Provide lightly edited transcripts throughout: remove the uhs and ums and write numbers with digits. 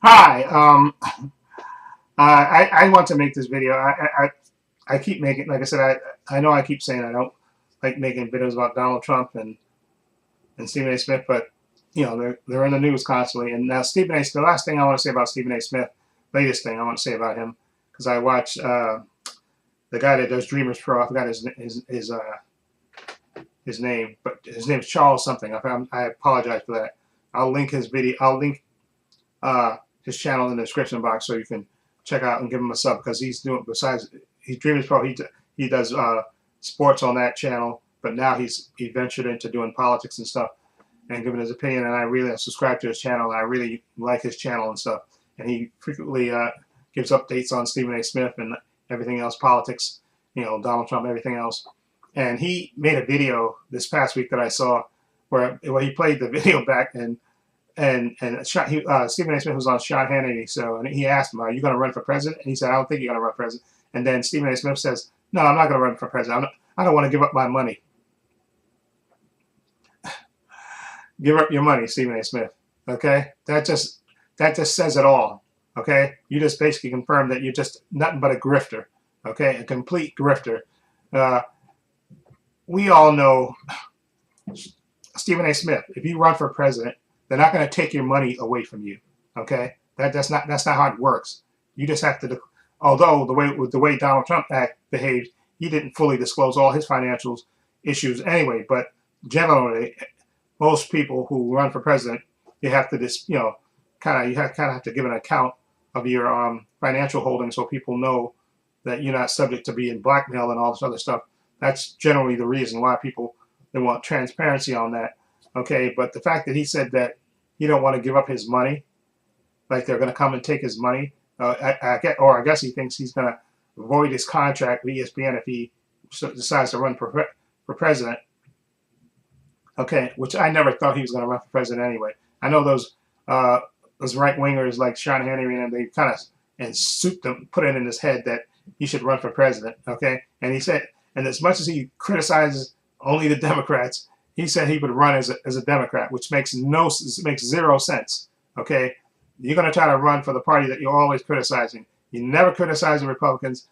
Hi. I want to make this video. I keep making, like I said, I know I keep saying I don't like making videos about Donald Trump and Stephen A. Smith, but they're in the news constantly. And now Stephen A. The last thing I want to say about Stephen A. Smith, latest thing I want to say about him, because I watched the guy that does Dreamers Pro. I forgot his name, but his name is Charles something. I apologize for that. I'll link his video. I'll link his channel in the description box so you can check out and give him a sub, because he's doing, besides he's Dreamers Pro, he does sports on that channel, but now he ventured into doing politics and stuff and giving his opinion, and I really subscribe to his channel, and I really like his channel and stuff, and he frequently gives updates on Stephen A. Smith and everything else, politics, Donald Trump, everything else. And he made a video this past week that I saw where he played the video back, and Stephen A. Smith was on Sean Hannity, so, and he asked him, "Are you going to run for president?" And he said, "I don't think you're going to run for president." And then Stephen A. Smith says, "No, I'm not going to run for president. I don't want to give up my money." Give up your money, Stephen A. Smith. Okay, that just says it all. Okay, you just basically confirmed that you're just nothing but a grifter. Okay, a complete grifter. Uh, we all know Stephen A. Smith. If you run for president, they're not going to take your money away from you. Okay, that's not how it works. You just have to. Although the way Donald Trump behaved, he didn't fully disclose all his financial issues anyway. But generally, most people who run for president, you have to kind of have to give an account of your financial holdings, so people know that you're not subject to being blackmailed and all this other stuff. That's generally the reason why they want transparency on that. Okay, but the fact that he said that he don't want to give up his money, like they're going to come and take his money, I guess he thinks he's going to void his contract with ESPN if he decides to run for president. Okay, which I never thought he was going to run for president anyway. I know those right wingers like Sean Hannity, and they kind of put it in his head that he should run for president. Okay, and he said, and as much as he criticizes only the Democrats, he said he would run as a Democrat, which makes zero sense. Okay, you're going to try to run for the party that you're always criticizing. You never criticize the Republicans.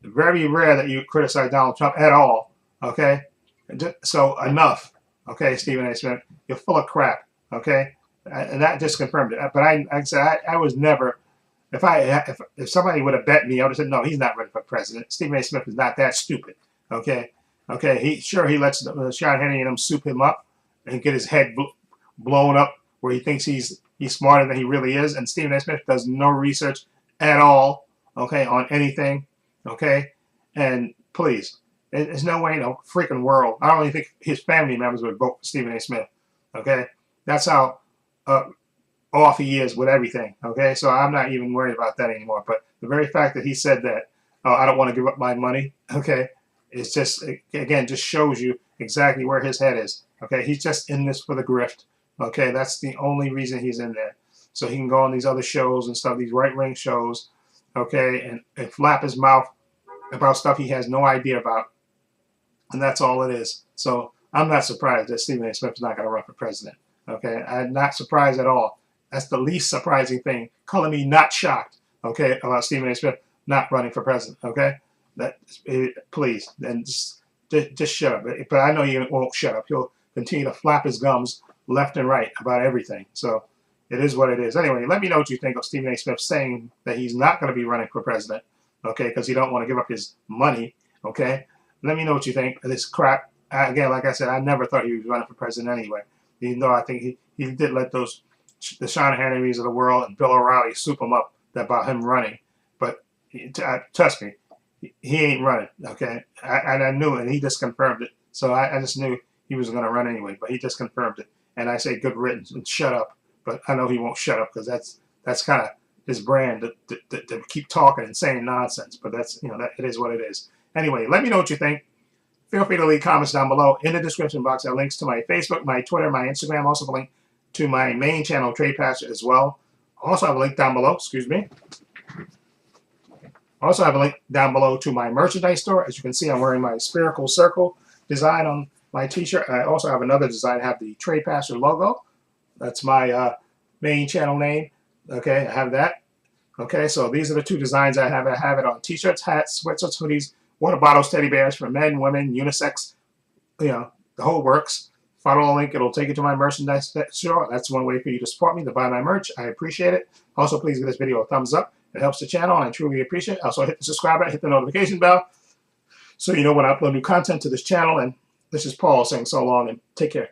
Very rare that you criticize Donald Trump at all. Okay, so enough. Okay, Stephen A. Smith, you're full of crap. Okay, and that just confirmed it. But like I said, I was never. If somebody would have bet me, I would have said, no, he's not running for president. Stephen A. Smith is not that stupid. Okay. He lets Sean Hannity and him soup him up and get his head blown up where he thinks he's smarter than he really is. And Stephen A. Smith does no research at all, okay, on anything, okay. And please, there's no way in the freaking world. I don't even think his family members would vote for Stephen A. Smith, okay. That's how off he is with everything, okay. So I'm not even worried about that anymore. But the very fact that he said that, oh, I don't want to give up my money, okay. It's just, again, just shows you exactly where his head is. Okay, he's just in this for the grift. Okay, that's the only reason he's in there. So he can go on these other shows and stuff, these right-wing shows, okay, and flap his mouth about stuff he has no idea about. And that's all it is. So I'm not surprised that Stephen A. Smith is not going to run for president. Okay, I'm not surprised at all. That's the least surprising thing. Calling me not shocked, okay, about Stephen A. Smith not running for president, okay? Please, then just shut up. But I know you won't shut up. He'll continue to flap his gums left and right about everything. So it is what it is. Anyway, let me know what you think of Stephen A. Smith saying that he's not going to be running for president, okay, because he don't want to give up his money, okay? Let me know what you think of this crap. Again, like I said, I never thought he was running for president anyway, even though I think he did let the Sean Hannitys of the world and Bill O'Reilly soup him up about him running. But trust me, he ain't running, okay? I knew it, and he just confirmed it. So I just knew he was going to run anyway, but he just confirmed it. And I say good riddance and shut up. But I know he won't shut up, because that's kind of his brand to keep talking and saying nonsense. But that's, that it is what it is. Anyway, let me know what you think. Feel free to leave comments down below. In the description box, I have links to my Facebook, my Twitter, my Instagram. Also, a link to my main channel, Trepacer, as well. Also, I have a link down below. Excuse me. Also, I have a link down below to my merchandise store. As you can see, I'm wearing my spherical circle design on my t-shirt. I also have another design. I have the Trepacer logo. That's my main channel name. Okay, I have that. Okay, so these are the two designs I have. I have it on t-shirts, hats, sweatshirts, hoodies, water bottles, teddy bears for men, women, unisex, the whole works. Follow the link. It'll take you to my merchandise store. That's one way for you to support me to buy my merch. I appreciate it. Also, please give this video a thumbs up. It helps the channel, and I truly appreciate it. Also, hit the subscribe button, hit the notification bell, so you know when I upload new content to this channel. And this is Paul saying so long and take care.